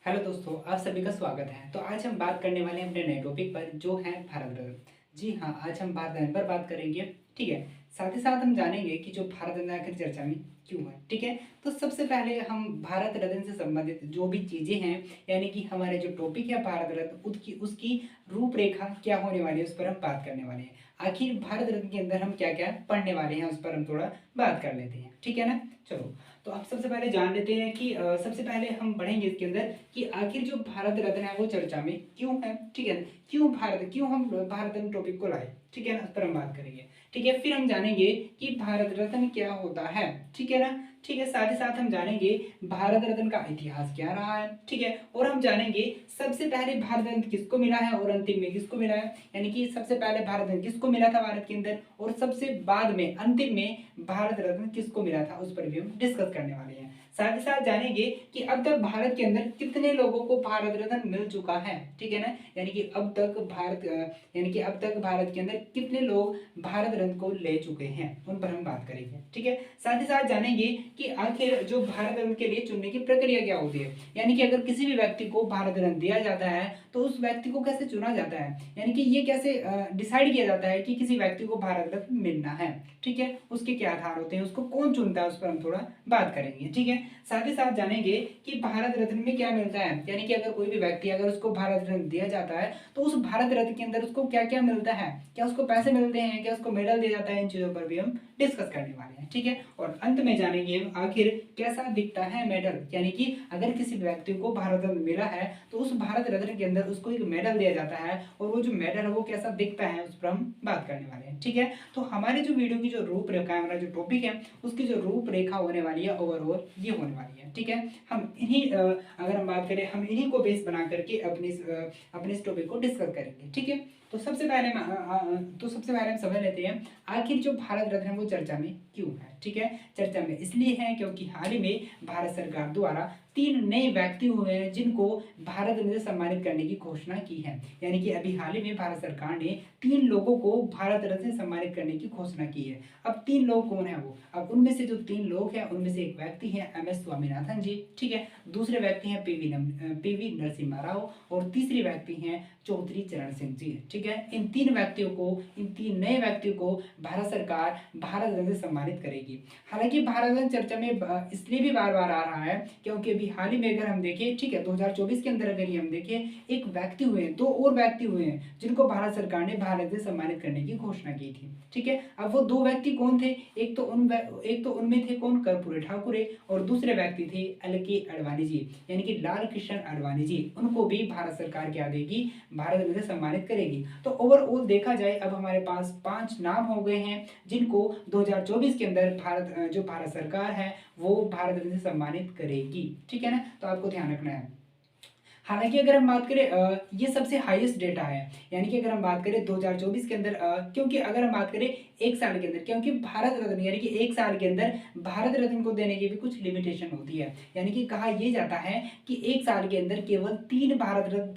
Hello दोस्तों, आप सभी का स्वागत है। तो आज हम बात करने वाले हैं अपने नए टॉपिक पर जो है भारत रत्न। जी हाँ, आज हम भारत रत्न पर बात करेंगे। ठीक है। साथ ही साथ हम जानेंगे कि जो भारत रत्न आखिर चर्चा में क्यों है। ठीक है। तो सबसे पहले हम भारत रत्न से संबंधित जो भी चीज़ें हैं, यानी कि हमारे जो टॉपिक है भारत रत्न उसकी उसकी रूपरेखा क्या होने वाली है उस पर हम बात करने वाले हैं। आखिर भारत रत्न के अंदर हम क्या क्या पढ़ने वाले हैं उस पर हम थोड़ा बात कर लेते हैं। ठीक है ना। चलो, तो अब सबसे पहले जान लेते हैं कि सबसे पहले हम पढ़ेंगे इसके अंदर कि आखिर जो भारत रत्न है वो चर्चा में क्यों है। ठीक है। क्यों हम भारत रत्न टॉपिक को लाए। ठीक है ना, उस पर हम बात करेंगे। ठीक है। फिर हम जानेंगे कि भारत रत्न क्या होता है। ठीक है ना। ठीक है। साथ ही साथ हम जानेंगे भारत रत्न का इतिहास क्या रहा है। ठीक है। और हम जानेंगे सबसे पहले भारत रत्न किसको मिला है और अंतिम में किसको मिला है, यानी कि सबसे पहले भारत रत्न किसको मिला था भारत के अंदर, और सबसे बाद में अंतिम में भारत रत्न किसको मिला था उस पर भी हम डिस्कस करने वाले हैं। साथ ही साथ जानेंगे कि अब तक भारत के अंदर कितने लोगों को भारत रत्न मिल चुका है। ठीक है ना, यानी कि अब तक भारत के अंदर कितने लोग भारत रत्न को ले चुके हैं उन पर हम बात करेंगे। ठीक है। साथ ही साथ जानेंगे कि आखिर जो भारत रत्न के लिए चुनने की प्रक्रिया क्या होती है, यानी कि अगर किसी भी व्यक्ति को भारत रत्न दिया जाता है तो उस व्यक्ति को कैसे चुना जाता है, यानी कि ये कैसे डिसाइड किया जाता है कि किसी व्यक्ति को भारत रत्न मिलना है। ठीक है। उसके क्या आधार होते हैं, उसको कौन चुनता है, उस पर हम थोड़ा बात करेंगे। ठीक है। साथ ही साथ जानेंगे कि भारत रत्न में क्या मिलता है, यानी कि अगर कोई भी व्यक्ति अगर उसको भारत रत्न दिया जाता है तो उस भारत रत्न के अंदर उसको क्या क्या मिलता है, क्या उसको पैसे मिलते हैं, क्या उसको मेडल दिया जाता है, इन चीजों पर भी हम डिस्कस करने वाले हैं। ठीक है। और अंत में जानेंगे आखिर कैसा दिखता है मेडल, यानी कि अगर किसी व्यक्ति को भारत रत्न मिला है तो उस भारत रत्न के अंदर उसको एक मेडल दिया जाता है और वो जो मेडल है वो कैसा दिखता है उस पर हम बात करने वाले हैं। ठीक है। तो हमारे जो वीडियो की जो रूपरेखा है, हमारा जो टॉपिक है उसकी जो रूपरेखा होने वाली है ओवरऑल ये होने वाली है। ठीक है। हम इन्हीं अगर हम बात करें, हम इन्हीं को बेस बना करके अपने इस टॉपिक को डिस्कस करेंगे। ठीक है। तो सबसे पहले हम समझ लेते हैं आखिर जो भारत रत्न है वो चर्चा में क्यों है। ठीक है। चर्चा में इसलिए है क्योंकि हाल ही में भारत सरकार द्वारा 3 नए व्यक्ति हुए हैं जिनको भारत रत्न से सम्मानित करने की घोषणा की है, यानी कि अभी हाल ही में भारत सरकार ने 3 लोगों को भारत रत्न से सम्मानित करने की घोषणा की है। अब 3 लोग कौन है वो, अब उनमें से जो 3 लोग हैं उनमें से एक व्यक्ति है MS स्वामीनाथन जी। ठीक है। दूसरे व्यक्ति हैं PV नरसिम्हा राव और तीसरे व्यक्ति हैं चौधरी चरण सिंह जी। ठीक है। इन 3 नए व्यक्तियों को भारत सरकार भारत रत्न से सम्मानित करेगी। हालांकि भारत रत्न चर्चा में इसलिए भी बार बार आ रहा है क्योंकि अभी हाल ही में अगर हम देखें, ठीक है, 2024 के अंदर अगर हम देखें एक व्यक्ति हुए हैं, 2 और व्यक्ति हुए हैं जिनको भारत सरकार ने भारत से सम्मानित करने की घोषणा की थी। ठीक है। अब वो 2 व्यक्ति कौन थे, एक तो उनमें थे कौन, कर्पूरी ठाकुरे, और दूसरे व्यक्ति थे LK अडवाणी जी, यानी कि लाल कृष्ण अडवाणी जी। उनको भी भारत सरकार क्या देगी, भारत रत्न से सम्मानित करेगी। तो ओवरऑल देखा जाए अब हमारे पास 5 नाम हो गए हैं जिनको 2024 के अंदर जो भारत सरकार है वो भारत रत्न से सम्मानित करेगी। ठीक है ना, तो आपको ध्यान रखना है। हालांकि अगर हम बात करें ये सबसे हाईएस्ट डेटा है, यानी कि अगर हम बात करें 2024 के अंदर क्योंकि अगर हम बात करें एक साल के अंदर, क्योंकि भारत रत्न यानी कि एक साल के अंदर भारत रत्न को देने की भी कुछ लिमिटेशन होती है, यानी कि कहा यह जाता है कि एक साल के अंदर केवल 3 भारत रत्न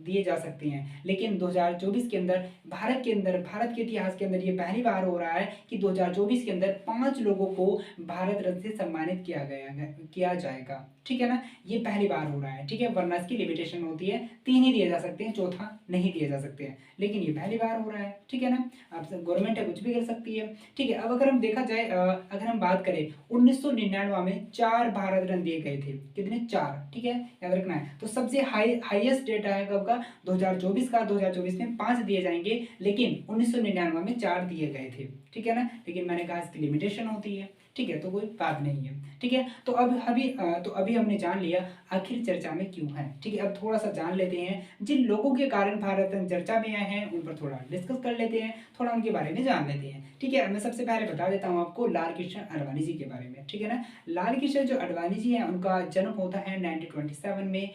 दिए जा सकते हैं। लेकिन 2024 के अंदर भारत के इतिहास के अंदर ये पहली बार हो रहा है कि 2024 के अंदर 5 लोगों को भारत रत्न से सम्मानित किया जाएगा। ठीक है ना, ये पहली बार हो रहा है। ठीक है, वरना इसकी लिमिटेशन होती है 3 ही दिए जा सकते हैं, चौथा नहीं दिए जा सकते हैं, लेकिन ये पहली बार हो रहा है। ठीक है ना, अब गवर्नमेंट है कुछ भी कर सकती है। ठीक है। अब अगर हम देखा जाए अगर हम बात करें 1999 में 4 भारत रत्न दिए गए थे, कितने, 4। ठीक है, याद रखना है। तो सबसे हाईएस्ट डेटा है कब का, 2024 का। 2024 में 5 दिए जाएंगे, लेकिन 1999 में 4 दिए गए थे। ठीक है ना, लेकिन मैंने कहा इसकी लिमिटेशन होती है। ठीक है, तो कोई बात नहीं है। ठीक है। तो अभी हमने जान लिया आखिर चर्चा में क्यों है। ठीक है। अब थोड़ा सा जान लेते हैं जिन लोगों के कारण भारत रत्न चर्चा में आए हैं उन पर थोड़ा डिस्कस कर लेते हैं, थोड़ा उनके बारे में जान लेते हैं। ठीक है। मैं सबसे पहले बता देता हूँ आपको लाल कृष्ण अडवाणी जी के बारे में। ठीक है ना, लाल कृष्ण जो अडवाणी जी हैं उनका जन्म होता है 1927 में,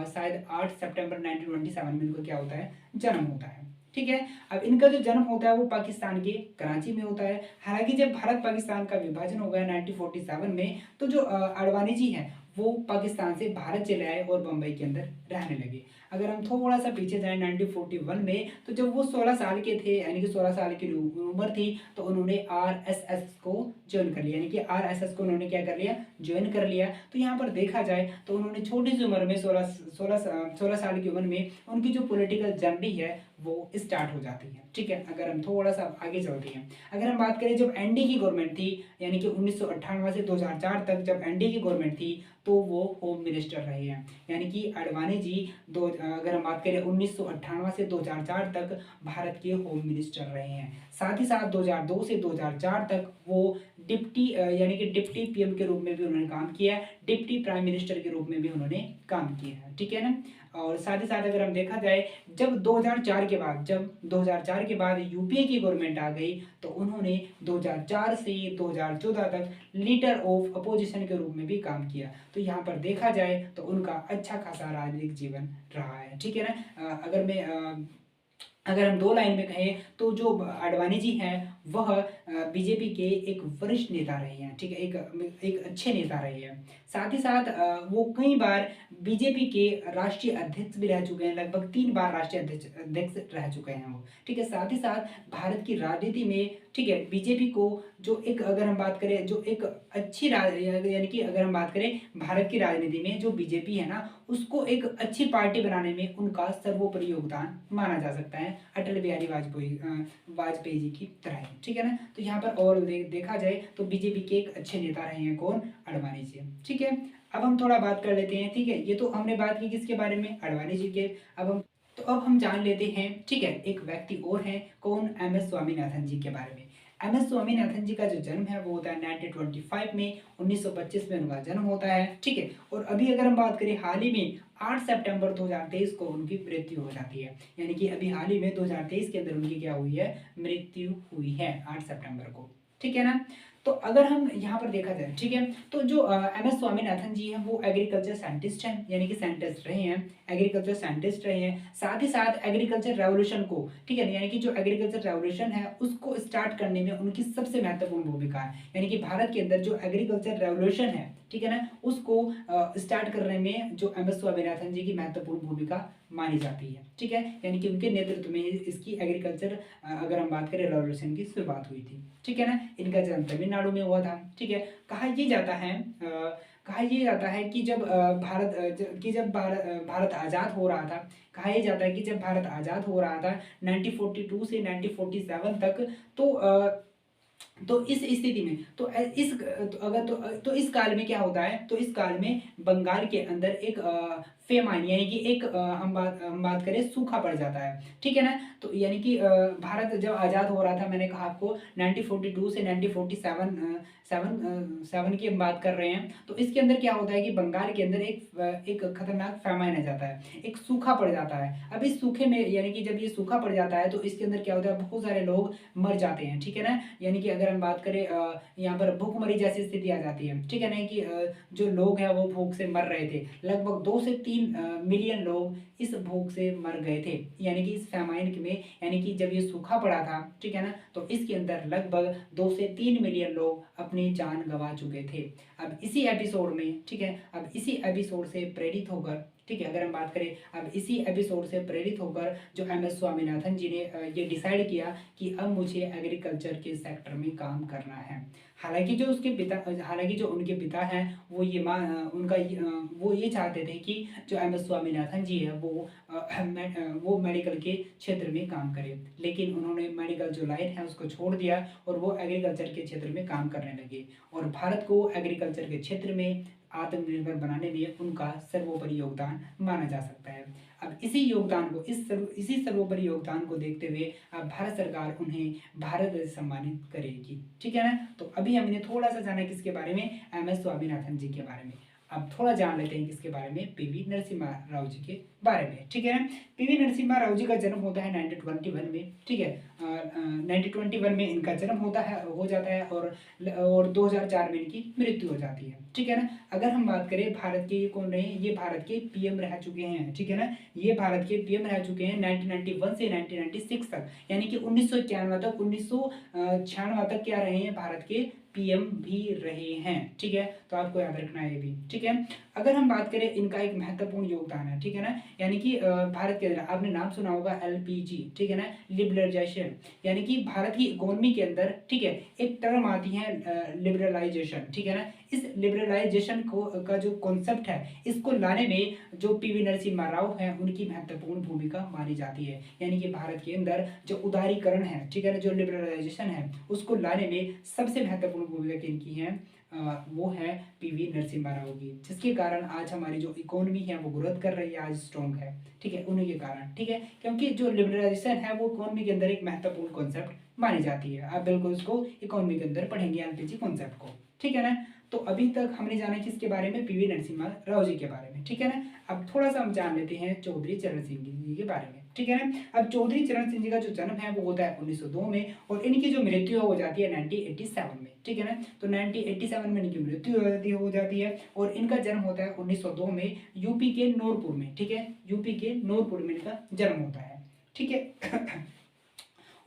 शायद 8 सितंबर 1927 में इनको क्या होता है, जन्म होता है। ठीक है। अब इनका जो जन्म होता है वो पाकिस्तान के कराची में होता है। हालांकि जब भारत पाकिस्तान का विभाजन हो गया 1947 में, तो जो अडवाणी जी हैं वो पाकिस्तान से भारत चले आए और बम्बई के अंदर रहने लगे। अगर हम थोड़ा सा पीछे जाएं 1941 में, तो जब वो 16 साल के थे, यानी कि 16 साल की उम्र थी, तो उन्होंने आरएसएस को ज्वाइन कर लिया, यानी कि आरएसएस को उन्होंने क्या कर लिया, ज्वाइन कर लिया। तो यहाँ पर देखा जाए तो उन्होंने छोटी सी उम्र में 16 साल की उम्र में उनकी जो पॉलिटिकल जर्नी है वो स्टार्ट हो जाती है। ठीक है, अगर हम थोड़ा सा आगे चलते हैं, अगर हम बात करें जब एनडीए की गवर्नमेंट थी, यानी कि 1998 से 2004 तक जब एनडीए की गवर्नमेंट थी, तो वो होम मिनिस्टर रहे हैं। यानी कि आडवाणी जी अगर हम बात करें 1998 से 2004 तक भारत के होम मिनिस्टर रहे हैं। साथ ही साथ 2002 से 2004 तक वो डिप्टी यानी कि डिप्टी पीएम के रूप में भी उन्होंने काम किया है, डिप्टी प्राइम मिनिस्टर के रूप में भी उन्होंने काम किया है। ठीक है ना। और साथ ही साथ अगर हम देखा जाए, जब 2004 के बाद यूपीए की गवर्नमेंट आ गई, तो उन्होंने 2004 से 2014 तक लीडर ऑफ अपोजिशन के रूप में भी काम किया। तो यहाँ पर देखा जाए तो उनका अच्छा खासा राजनीतिक जीवन रहा है। ठीक है ना। अगर हम दो लाइन में कहें तो जो आडवाणी जी हैं वह बीजेपी के एक वरिष्ठ नेता रहे हैं। ठीक है, एक अच्छे नेता रहे हैं। साथ ही साथ वो कई बार बीजेपी के राष्ट्रीय अध्यक्ष भी रह चुके हैं, लगभग 3 बार राष्ट्रीय अध्यक्ष रह चुके हैं वो। ठीक है, साथ ही साथ भारत की राजनीति में, ठीक है, बीजेपी को जो एक, अगर हम बात करें जो एक अच्छी यानी कि अगर हम बात करें भारत की राजनीति में जो बीजेपी है ना, उसको एक अच्छी पार्टी बनाने में उनका सर्वोपरि योगदान माना जा सकता है, अटल बिहारी वाजपेयी जी की तरह। ठीक है ना। तो यहाँ पर और देखा जाए तो बीजेपी के एक अच्छे नेता रहे हैं, कौन, आडवाणी जी। ठीक है, अब हम थोड़ा बात कर लेते हैं। ठीक है, ये तो हमने बात की किसके बारे में, आडवाणी जी के। अब हम जान लेते हैं, ठीक है, एक व्यक्ति और हैं, कौन, एम एस स्वामीनाथन जी के बारे में। एम एस स्वामीनाथन जी का जो जन्म है वो होता है 1925 में, 1925 में उनका जन्म होता है। ठीक है, और अभी अगर हम बात करें हाल ही में 8 सितंबर 2023 को उनकी मृत्यु हो जाती है। यानी कि अभी हाल ही में 2023 के अंदर उनकी क्या हुई है, मृत्यु हुई है 8 सितंबर को। ठीक है ना। तो अगर हम यहाँ पर देखा जाए, ठीक है, तो जो एम एस स्वामीनाथन जी हैं वो एग्रीकल्चर साइंटिस्ट हैं, यानी कि साइंटिस्ट रहे हैं, एग्रीकल्चर साइंटिस्ट रहे हैं। साथ ही साथ एग्रीकल्चर रेवोल्यूशन को, ठीक है, यानी कि जो एग्रीकल्चर रेवोल्यूशन है उसको स्टार्ट करने में उनकी सबसे महत्वपूर्ण भूमिका है। यानी कि भारत के अंदर जो एग्रीकल्चर रेवोल्यूशन है, ठीक है ना, उसको स्टार्ट करने में जो एम एस स्वामीनाथन जी की महत्वपूर्ण भूमिका मानी जाती है। ठीक है, यानी कि उनके नेतृत्व में इसकी एग्रीकल्चर अगर हम बात करें रेवोल्यूशन की शुरुआत हुई थी। ठीक है ना। इनका जन्म तमिलनाडु में हुआ था। ठीक है, कहा यह जाता है कि जब भारत आज़ाद हो रहा था, कहा यह जाता है कि जब भारत आज़ाद हो रहा था 1942 से 1947 तक, तो इस स्थिति में तो इस काल में क्या होता है, तो इस काल में बंगाल के अंदर एक फेमाइन, यानी कि एक हम बात करें सूखा पड़ जाता है। ठीक है ना। तो यानी कि भारत जब आज़ाद हो रहा था, मैंने कहा आपको 1942 से 1947 की हम बात कर रहे हैं, तो इसके अंदर क्या होता है कि बंगाल के अंदर एक खतरनाक फेमाइन आ जाता है, एक सूखा पड़ जाता है। अब इस सूखे में, यानी कि जब ये सूखा पड़ जाता है तो इसके अंदर क्या होता है, बहुत सारे लोग मर जाते हैं। ठीक है ना। यानी कि अगर हम बात करें यहाँ पर भूखमरी जैसी स्थिति आ जाती है। ठीक है ना, कि जो लोग हैं वो भूख से मर रहे थे, लगभग 2 से 3 मिलियन लोग इस भूख से मर गए थे, यानी कि इस फेमाइन में, यानी कि जब ये सूखा पड़ा था, ठीक है ना, तो इसके अंदर लगभग 2 से 3 मिलियन लोग अपनी जान गंवा चुके थे। अब इसी एपिसोड में, ठीक है, अब इसी एपिसोड से प्रेरित होकर, ठीक है, अगर हम बात करें, अब इसी एपिसोड से प्रेरित होकर जो एम एस स्वामीनाथन जी ने ये डिसाइड किया कि अब मुझे एग्रीकल्चर के सेक्टर में काम करना है। हालांकि जो उनके पिता हैं वो वो ये चाहते थे कि जो एम एस स्वामीनाथन जी है वो मेडिकल के क्षेत्र में काम करे, लेकिन उन्होंने मेडिकल जो लाइन है उसको छोड़ दिया और वो एग्रीकल्चर के क्षेत्र में काम करने लगे। और भारत को एग्रीकल्चर के क्षेत्र में आत्मनिर्भर बनाने में उनका सर्वोपरि योगदान माना जा सकता है। अब इसी सर्वोपरि योगदान को देखते हुए अब भारत सरकार उन्हें भारत रत्न सम्मानित करेगी। ठीक है ना। तो अभी हमने थोड़ा सा जाना किसके बारे में, एम एस स्वामीनाथन जी के बारे में। अब थोड़ा जान लेते हैं किसके बारे में, पीवी नरसिम्हा राव जी के बारे में। ठीक है ना। पीवी नरसिम्हा राव जी का जन्म होता है 1921 में। ठीक है, 1921 में इनका जन्म हो जाता है और 2004 में इनकी मृत्यु हो जाती है। ठीक है ना। अगर हम बात करें भारत के, ये कौन रहे हैं, ये भारत के पीएम रह चुके हैं। ठीक है ना, ये भारत के पीएम रह चुके हैं 1991 से 1996 तक, यानी कि 1996 तक क्या रहे हैं, भारत के पीएम भी रहे हैं। ठीक है, तो आपको याद रखना है ये भी। ठीक है, अगर हम बात करें इनका एक महत्वपूर्ण योगदान है, ठीक है ना, यानी कि भारत के अंदर आपने नाम सुना होगा एलपीजी, ठीक है ना, लिबरलाइजेशन, यानी कि भारत की इकोनॉमी के अंदर, ठीक है, एक टर्म आती है लिबरलाइजेशन, ठीक है ना। इस लिबरलाइजेशन को का जो कॉन्सेप्ट है, इसको लाने में जो पीवी नरसिम्हा राव हैं उनकी महत्वपूर्ण भूमिका मानी जाती है। यानी कि भारत के अंदर जो उदारीकरण है, ठीक है ना, जो लिबरलाइजेशन है, उसको लाने में सबसे महत्वपूर्ण भूमिका किनकी है, वो है पीवी नरसिम्हा राव की, जिसके कारण आज हमारी जो इकोनॉमी है वो ग्रोथ कर रही है, आज स्ट्रॉन्ग है, ठीक है, उन्हीं के कारण, ठीक है, क्योंकि जो लिबरलाइजेशन है वो इकोनॉमी के अंदर एक महत्वपूर्ण कॉन्सेप्ट मानी जाती है। आप बिल्कुल उसको इकोनॉमी के अंदर पढ़ेंगे एलपीजी कॉन्सेप्ट को, ठीक है ना। तो अभी तक हमने जाना किसके बारे में, पीवी नरसिम्हा राव जी के बारे में, ठीक है ना। अब थोड़ा सा हम जान लेते हैं चौधरी चरण सिंह जी के बारे में, ठीक है ना। अब चौधरी चरण सिंह जी का जो जन्म है वो होता है 1902 में, और इनकी जो मृत्यु हो जाती है 1987 में, ठीक है ना। तो 1987 में इनकी मृत्यु हो जाती है, और इनका जन्म होता है 1902 में यूपी के नूरपुर में, ठीक है, यूपी के नूरपुर में इनका जन्म होता है, ठीक है।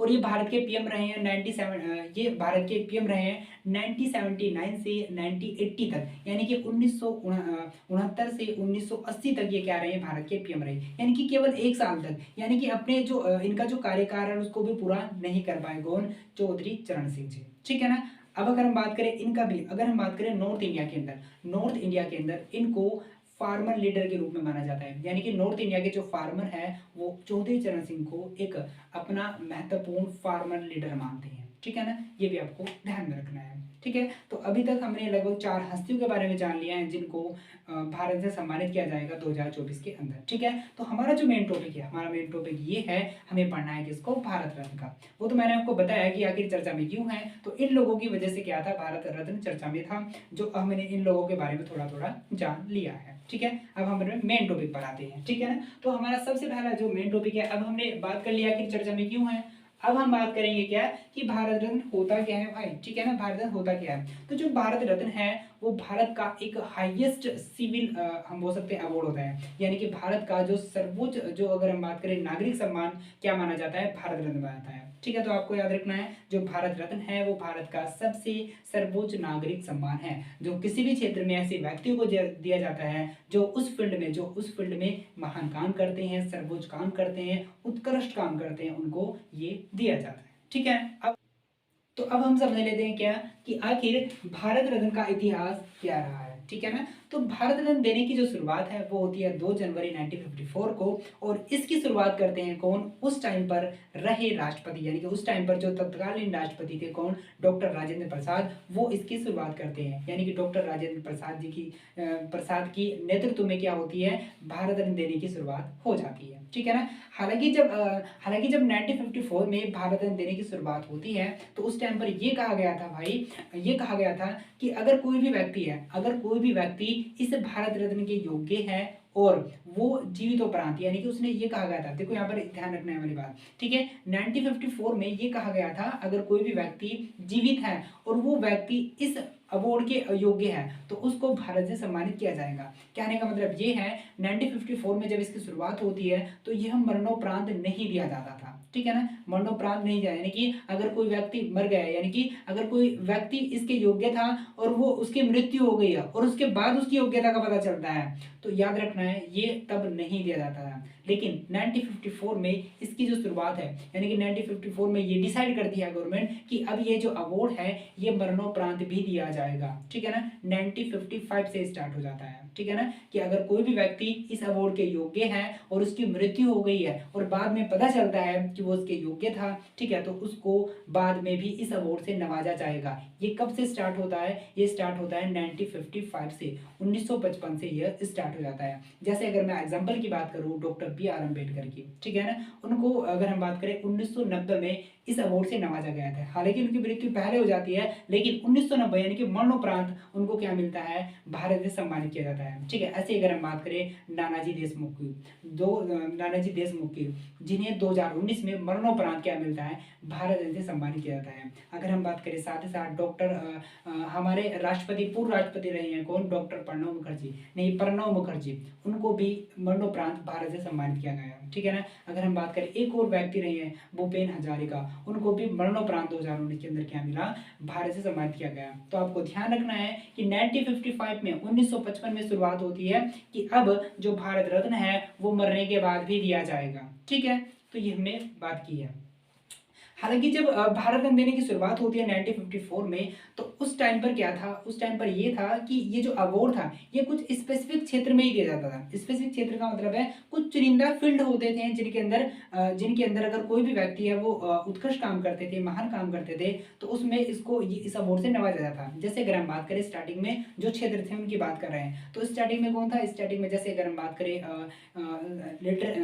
और ये भारत के पीएम रहे हैं 97, ये भारत के पीएम रहे हैं 1979 से 1980 तक, यानी कि 1969 से 1980 तक ये क्या रहे हैं, भारत के पीएम रहे, यानी कि केवल 1 साल तक, यानी कि अपने जो इनका जो कार्यकाल है उसको भी पूरा नहीं कर पाए कौन, चौधरी चरण सिंह जी, ठीक है ना। अब अगर हम बात करें इनका भी, अगर हम बात करें नॉर्थ इंडिया के अंदर, नॉर्थ इंडिया के अंदर इनको फार्मर लीडर के रूप में माना जाता है, यानी कि नॉर्थ इंडिया के जो फार्मर है वो चौधरी चरण सिंह को एक अपना महत्वपूर्ण फार्मर लीडर मानते हैं, ठीक है ना, ये भी आपको ध्यान में रखना है, ठीक है। तो अभी तक हमने लगभग 4 हस्तियों के बारे में जान लिया है जिनको भारत से सम्मानित किया जाएगा 2024 के अंदर, ठीक है। तो हमारा जो मेन टॉपिक है, हमारा मेन टॉपिक ये है, हमें पढ़ना है किसको, भारत रत्न का। वो तो मैंने आपको बताया कि आखिर चर्चा में क्यों है, तो इन लोगों की वजह से क्या था, भारत रत्न चर्चा में था, जो हमने इन लोगों के बारे में थोड़ा थोड़ा जान लिया है, ठीक है। अब हम मेन टॉपिक पर आते हैं, ठीक है ना। तो हमारा सबसे पहला जो मेन टॉपिक है, अब हमने बात कर लिया कि चर्चा में क्यों है, अब हम बात करेंगे क्या कि भारत रत्न होता क्या है भाई, ठीक है ना, भारत रत्न होता क्या है। तो जो भारत रत्न है वो भारत का एक हाईएस्ट सिविल हम बोल सकते हैं अवार्ड होता है, यानी कि भारत का जो सर्वोच्च, जो अगर हम बात करें नागरिक सम्मान क्या माना जाता है, भारत रत्न माना जाता है, ठीक है। तो आपको याद रखना है जो भारत रत्न है वो भारत का सबसे सर्वोच्च नागरिक सम्मान है, जो किसी भी क्षेत्र में ऐसे व्यक्तियों को दिया जाता है जो उस फील्ड में महान काम करते हैं, सर्वोच्च काम करते हैं, उत्कृष्ट काम करते हैं, उनको ये दिया जाता है, ठीक है। अब हम समझ लेते हैं क्या कि आखिर भारत रत्न का इतिहास क्या रहा है, ठीक है ना। तो भारत रत्न देने की जो शुरुआत है वो होती है 2 जनवरी 1954 को, और इसकी शुरुआत करते हैं कौन, उस टाइम पर रहे राष्ट्रपति, यानी कि उस टाइम पर जो तत्कालीन राष्ट्रपति थे कौन, डॉक्टर राजेंद्र प्रसाद, वो इसकी शुरुआत करते हैं, यानी कि डॉक्टर राजेंद्र प्रसाद की नेतृत्व में क्या होती है, भारत रत्न देने की शुरुआत हो जाती है, ठीक है ना। हालांकि जब 1954 में भारत रत्न देने की शुरुआत होती है तो उस टाइम पर ये कहा गया था भाई, ये कहा गया था कि अगर कोई भी व्यक्ति इस भारत रत्न के योग्य है और वो जीवितोपरांत, यानी कि उसने ये कहा गया था, देखो यहाँ पर ध्यान रखने वाली बात, ठीक है, 1954 में ये कहा गया था अगर कोई भी व्यक्ति जीवित है और वो व्यक्ति इस अवार्ड के योग्य है तो उसको भारत से सम्मानित किया जाएगा। कहने का मतलब ये है 1954 में जब इसकी शुरुआत होती है तो यह मरणोपरांत नहीं दिया जाता था, ठीक है ना, मरणोपरांत नहीं दिया, यानी कि अगर कोई व्यक्ति मर गया, यानी कि अगर कोई व्यक्ति इसके योग्य था और वो उसकी मृत्यु हो गई है और उसके बाद उसकी योग्यता का पता चलता है तो याद रखना है ये तब नहीं दिया जाता था। लेकिन 1954 में इसकी जो शुरुआत है, यानी कि 1954 में ये डिसाइड करती है गवर्नमेंट कि अब ये जो अवार्ड है ये मरणोपरांत भी दिया जाएगा, ठीक है ना, 1955 से स्टार्ट हो जाता है, ठीक है ना, कि अगर कोई भी व्यक्ति इस अवार्ड के योग्य है और उसकी मृत्यु हो गई है और बाद में पता चलता है कि वो उसके योग्य था, ठीक है, तो उसको बाद में भी इस अवार्ड से नवाजा जाएगा। ये कब से स्टार्ट होता है, ये स्टार्ट होता है 1955 से, 1955 से यह स्टार्ट हो जाता है। जैसे अगर मैं एग्जांपल की बात करूं डॉक्टर बी.आर. अम्बेडकर की, ठीक है ना, उनको अगर हम बात करें 1990 में इस अवार्ड से नवाजा गया था। हालांकि उनकी मृत्यु पहले हो जाती है लेकिन 1990 यानी कि मरणोपरांत उनको क्या मिलता है, भारत से सम्मानित किया जाता है, ठीक है। ऐसे अगर हम बात करें नानाजी देशमुख की जिन्हें 2019 में मरणोपरांत क्या मिलता है, भारत से सम्मानित किया जाता है। अगर हम बात करें साथ ही साथ डॉक्टर हमारे पूर्व राष्ट्रपति रहे हैं कौन, डॉक्टर प्रणब मुखर्जी, उनको भी मरणोपरांत भारत से सम्मानित किया गया, ठीक है ना। अगर हम बात करें एक और व्यक्ति रहे हैं भूपेन हजारिका, उनको भी मरणोपरांत 2019 के अंदर क्या मिला, भारत से सम्मानित किया गया। तो आपको ध्यान रखना है कि 1955 में 1955 में शुरुआत होती है कि अब जो भारत रत्न है वो मरने के बाद भी दिया जाएगा। ठीक है, तो ये हमने बात की है। हालांकि जब भारत रत्न देने की शुरुआत होती है 1954 में, तो उस टाइम पर क्या था, उस टाइम पर ये था कि ये जो अवार्ड था ये कुछ स्पेसिफिक क्षेत्र में ही दिया जाता था। स्पेसिफिक क्षेत्र का मतलब है कुछ चुनिंदा फील्ड होते थे जिनके अंदर अगर कोई भी व्यक्ति है वो उत्कृष्ट काम करते थे, महान काम करते थे, तो उसमें इस अवार्ड से नवाजा जाता था। जैसे अगर हम बात करें स्टार्टिंग में जो क्षेत्र थे उनकी बात कर रहे हैं, तो स्टार्टिंग में कौन था, स्टार्टिंग में जैसे अगर हम बात करें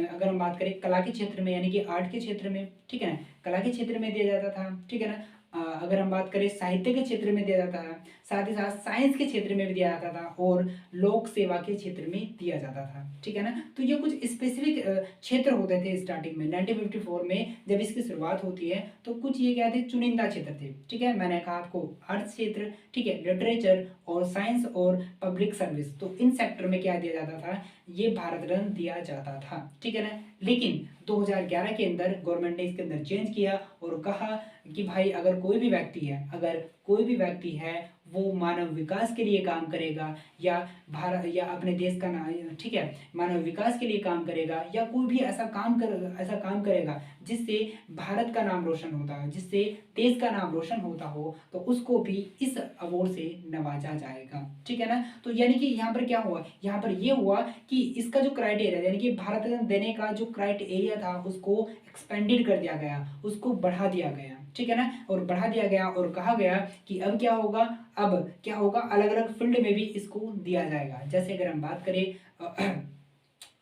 अगर हम बात करें कला के क्षेत्र में यानी कि आर्ट के क्षेत्र में, ठीक है ना, कला के क्षेत्र में दिया जाता था। ठीक है ना, अगर हम बात करें साहित्य के क्षेत्र में दिया जाता था, साथ ही साथ साइंस के क्षेत्र में भी दिया जाता था और लोक सेवा के क्षेत्र में दिया जाता था। ठीक है ना, तो ये कुछ स्पेसिफिक क्षेत्र होते थे स्टार्टिंग में 1954 में जब इसकी शुरुआत होती है, तो कुछ ये क्या थे, चुनिंदा क्षेत्र थे। ठीक है, मैंने कहा आपको अर्थ क्षेत्र, ठीक है, लिटरेचर और साइंस और पब्लिक सर्विस, तो इन सेक्टर में क्या दिया जाता था, ये भारत रत्न दिया जाता था। ठीक है ना, लेकिन 2011 के अंदर गवर्नमेंट ने इसके अंदर चेंज किया और कहा कि भाई अगर कोई भी व्यक्ति है वो मानव विकास के लिए काम करेगा या भारत या अपने देश का ना, ठीक है, मानव विकास के लिए काम करेगा या कोई भी ऐसा काम करेगा जिससे भारत का नाम रोशन होता है, जिससे देश का नाम रोशन होता हो, तो उसको भी इस अवार्ड से नवाजा जाएगा। ठीक है ना, तो यानी कि यहाँ पर क्या हुआ, यहाँ पर ये हुआ कि इसका जो क्राइटेरिया यानी कि भारत रत्न देने का जो क्राइटेरिया था उसको एक्सपेंडेड कर दिया गया, उसको बढ़ा दिया गया। ठीक है ना, और बढ़ा दिया गया और कहा गया कि अब क्या होगा, अलग अलग फील्ड में भी इसको दिया जाएगा। जैसे अगर हम बात करें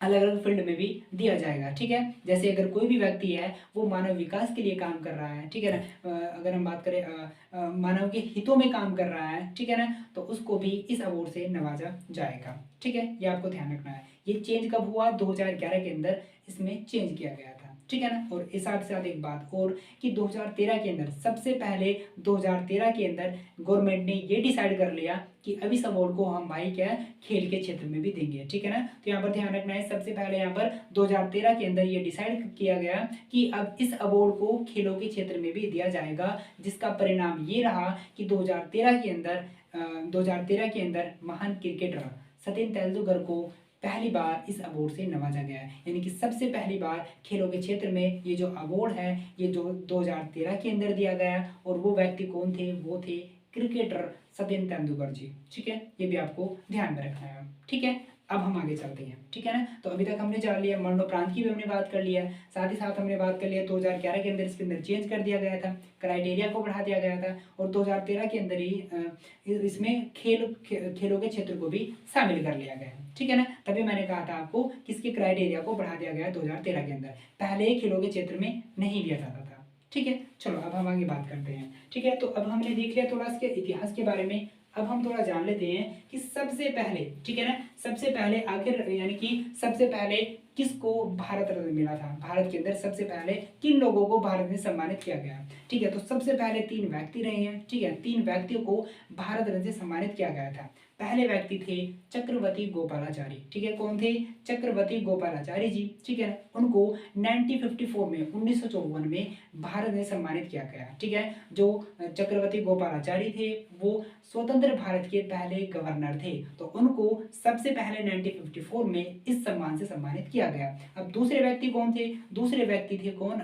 अलग अलग फील्ड में भी दिया जाएगा। ठीक है, जैसे अगर कोई भी व्यक्ति है वो मानव विकास के लिए काम कर रहा है, ठीक है ना, अगर हम बात करें मानव के हितों में काम कर रहा है, ठीक है ना, तो उसको भी इस अवार्ड से नवाजा जाएगा। ठीक है, ये आपको ध्यान रखना है। ये चेंज कब हुआ, 2011 के अंदर इसमें चेंज किया गया था। ठीक है ना, और इस साथ साथ एक बात और कि 2013 के अंदर सबसे पहले 2013 के अंदर गवर्नमेंट ने ये डिसाइड कर लिया कि अब इस अवार्ड को हम भाई क्या है, खेल के क्षेत्र में भी देंगे। ठीक है ना, तो यहाँ पर ध्यान रखना है, सबसे पहले यहाँ पर 2013 के अंदर ये डिसाइड किया गया कि अब इस अवार्ड को खेलों के क्षेत्र में भी दिया जाएगा, जिसका परिणाम ये रहा कि 2013 के अंदर महान क्रिकेटर सचिन तेंदुलकर को पहली बार इस अवार्ड से नवाजा गया है। यानी कि सबसे पहली बार खेलों के क्षेत्र में ये जो अवार्ड है ये जो 2013 के अंदर दिया गया, और वो व्यक्ति कौन थे, वो थे क्रिकेटर सचिन तेंदुलकर जी। ठीक है, ये भी आपको ध्यान में रखना है। ठीक है, अब हम आगे चलते हैं। ठीक है ना, तो अभी तक हमने जान लिया, मरणोपरांत की भी हमने बात कर लिया, साथ ही साथ हमने बात कर लिया 2011 के अंदर इसके अंदर चेंज कर दिया गया था, क्राइटेरिया को बढ़ा दिया गया था, और 2013 के अंदर ही इसमें खेलों के क्षेत्र को भी शामिल कर लिया गया। ठीक है ना, तभी मैंने कहा था आपको किसके क्राइटेरिया को बढ़ा दिया गया 2013 के अंदर, पहले खेलों के क्षेत्र में नहीं लिया जाता था। ठीक है, चलो अब हम आगे बात करते हैं। ठीक है, तो अब हमने देख लिया थोड़ा इसके इतिहास के बारे में, अब हम थोड़ा जान लेते हैं कि सबसे पहले, ठीक है ना, सबसे पहले आखिर यानी कि सबसे पहले किसको भारत रत्न मिला था, भारत के अंदर सबसे पहले किन लोगों को भारत में सम्मानित किया गया। ठीक है, तो सबसे पहले 3 व्यक्ति रहे हैं। ठीक है, 3 व्यक्तियों को भारत रत्न से सम्मानित किया गया था। पहले व्यक्ति थे चक्रवर्ती गोपालाचारी। ठीक है, कौन थे, चक्रवर्ती गोपालाचारी जी। ठीक है, उनको 1954 में 1954 में भारत में सम्मानित किया गया। ठीक है, जो चक्रवर्ती गोपालाचारी थे वो स्वतंत्र भारत के पहले गवर्नर थे, तो उनको सबसे पहले 1954 में इस सम्मान से सम्मानित किया गया। अब दूसरे व्यक्ति कौन थे, दूसरे व्यक्ति थे कौन,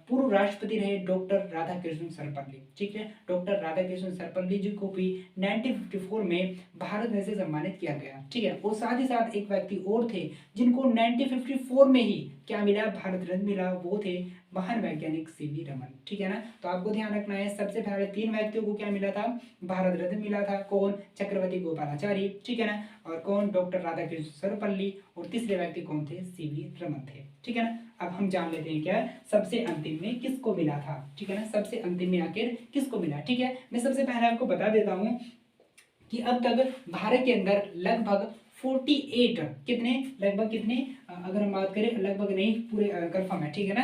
पूर्व राष्ट्रपति रहे डॉक्टर राधाकृष्णन सर्वपल्ली। ठीक है, डॉक्टर राधाकृष्णन सर्वपल्ली जी को भी 1954 में भारत में से सम्मानित किया गया। ठीक है, और साथ ही साथ एक व्यक्ति और थे जिनको 1954 में ही क्या मिला, भारत रत्न मिला, वो थे महान वैज्ञानिक सीवी रमन। ठीक है ना, तो आपको ध्यान रखना है सबसे पहले 3 व्यक्तियों को क्या मिला था, भारत रत्न मिला था। कौन, चक्रवर्ती गोपालाचारी, ठीक है ना, और कौन, डॉक्टर राधाकृष्ण सर्वपल्ली, और तीसरे व्यक्ति कौन थे, सीवी रमन थे। ठीक है ना, अब हम जान लेते हैं क्या सबसे अंतिम में किसको मिला था। ठीक है ना, सबसे अंतिम में आखिर किसको मिला। ठीक है, मैं सबसे पहले आपको बता देता हूं कि अब तक भारत के अंदर लगभग 48 कितने, लगभग कितने, अगर हम बात करें लगभग नहीं पूरे कंफर्म है। ठीक है ना,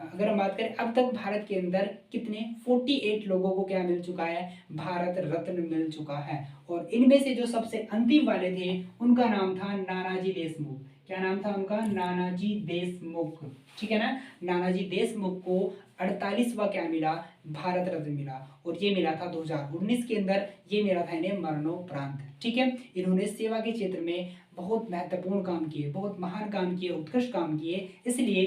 अगर हम बात करें अब तक भारत के अंदर कितने 48 लोगों को क्या मिल चुका है, भारत रत्न मिल चुका है। और इनमें से जो सबसे अंतिम वाले थे उनका नाम था नानाजी देशमुख। क्या नाम था उनका, नानाजी देशमुख। ठीक है ना, नानाजी देशमुख को 48वां क्या मिला, भारत रत्न मिला। और ये मिला था 2019 के अंदर, ये मिला था इन्हें मरणोपरांत। ठीक है, इन्होंने सेवा के क्षेत्र में बहुत महत्वपूर्ण काम किए, बहुत महान काम किए, उत्कृष्ट काम किए, इसलिए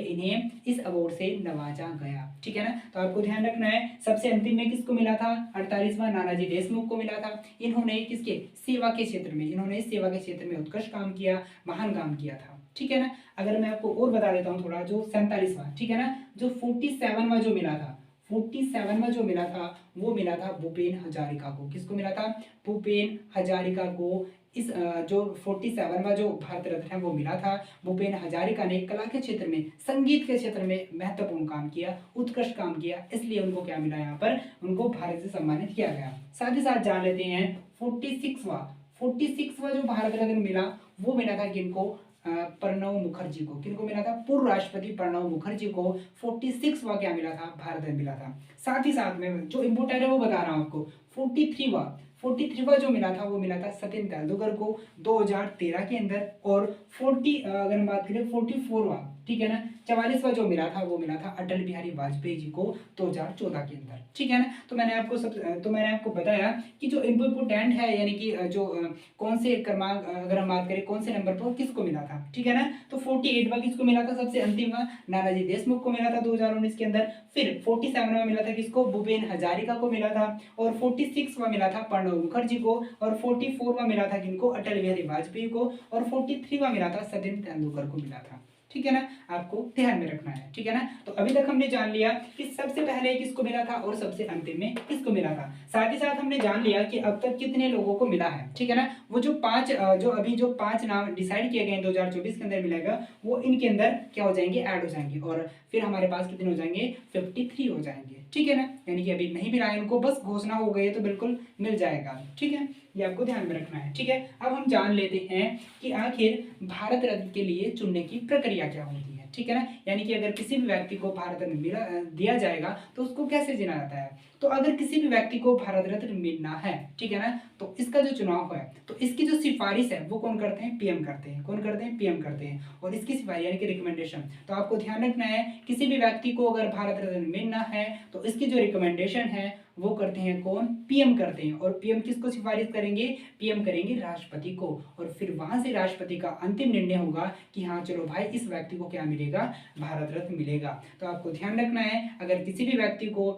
इन्हें इस अवार्ड से नवाजा गया। ठीक है ना, तो आपको ध्यान रखना है सबसे अंतिम में किसको मिला था, 48वां नानाजी देशमुख को मिला था। इन्होंने किसके, सेवा के क्षेत्र में, इन्होंने सेवा के क्षेत्र में उत्कृष्ट काम किया, महान काम किया था। ठीक है ना, अगर मैं आपको और बता देता हूँ थोड़ा, जो 47वां, ठीक है ना, जो 47वां जो मिला था, 47वां जो मिला था वो मिला था भूपेन हजारिका को। किसको मिला था, भूपेन हजारिका को। इस जो 47वां जो भारत रत्न है वो मिला था भूपेन हजारिका ने। कला के क्षेत्र में, संगीत के क्षेत्र में महत्वपूर्ण काम किया, उत्कृष्ट काम किया, इसलिए उनको क्या मिला, यहाँ पर उनको भारत से सम्मानित किया गया। साथ ही साथ जान लेते हैं 46वां जो भारत रत्न मिला वो मिला था किनको, प्रणब मुखर्जी को। किनको मिला था, पूर्व राष्ट्रपति प्रणब मुखर्जी को 46वां क्या मिला था, भारत रत्न मिला था। साथ ही साथ में जो इम्पोर्टेंट है वो बता रहा हूं आपको, 43वां जो मिला था वो मिला था सचिन तेंदुलकर को 2013 के अंदर। और अगर हम बात करें 44वां, ठीक है ना, 44वां जो मिला था वो मिला था अटल बिहारी वाजपेयी जी को 2014 के अंदर। ठीक है ना, तो मैंने आपको बताया कि जो इम्पोर्टेंट है, यानी कि जो कौन से क्रमांक, अगर हम बात करें कौन से नंबर पर किसको मिला था। ठीक है ना, तो 48वां किसको मिला था, सबसे अंतिम नानाजी देशमुख को मिला था 2019 के अंदर। फिर 47वां मिला था किसको, भूपेन हजारिका को मिला था। और 46वां मिला था प्रणब मुखर्जी को। और 44वां मिला था किनको, अटल बिहारी वाजपेयी को। और 43वां मिला था सचिन तेंदुलकर को मिला था। ठीक है ना, आपको ध्यान में रखना है। ठीक है ना, तो अभी तक हमने जान लिया कि सबसे पहले किसको मिला था और सबसे अंतिम में किसको मिला था। साथ ही साथ हमने जान लिया कि अब तक कितने लोगों को मिला है। ठीक है ना, वो जो पांच नाम डिसाइड किए गए 2024 के अंदर मिलेगा, वो इनके अंदर क्या हो जाएंगे, ऐड हो जाएंगे। और फिर हमारे पास कितने हो जाएंगे, 53 हो जाएंगे। ठीक है ना, यानी कि अभी नहीं मिला है इनको, बस घोषणा हो गई है तो बिल्कुल मिल जाएगा। ठीक है, ये आपको ध्यान में रखना है। ठीक है, अब हम जान लेते हैं कि आखिर भारत रत्न के लिए चुनने की प्रक्रिया क्या होती है। ठीक है ना, यानी कि अगर किसी भी व्यक्ति को भारत रत्न दिया जाएगा तो उसको कैसे चुना जाता है। तो अगर किसी भी व्यक्ति को भारत रत्न मिलना है, ठीक है ना, तो इसका जो चुनाव है, तो इसकी जो सिफारिश है वो कौन करते हैं, पीएम करते हैं। कौन करते हैं, पीएम करते हैं। और इसकी सिफारिश यानी कि रिकमेंडेशन, तो आपको ध्यान रखना है किसी भी व्यक्ति को अगर भारत रत्न मिलना है तो इसकी जो रिकमेंडेशन है वो करते हैं कौन, पीएम करते हैं। और पीएम किसको सिफारिश करेंगे, पीएम करेंगे राष्ट्रपति को। और फिर वहां से राष्ट्रपति का अंतिम निर्णय होगा कि हाँ चलो भाई इस व्यक्ति को क्या मिलेगा, भारत रत्न मिलेगा। तो आपको ध्यान रखना है अगर किसी भी व्यक्ति को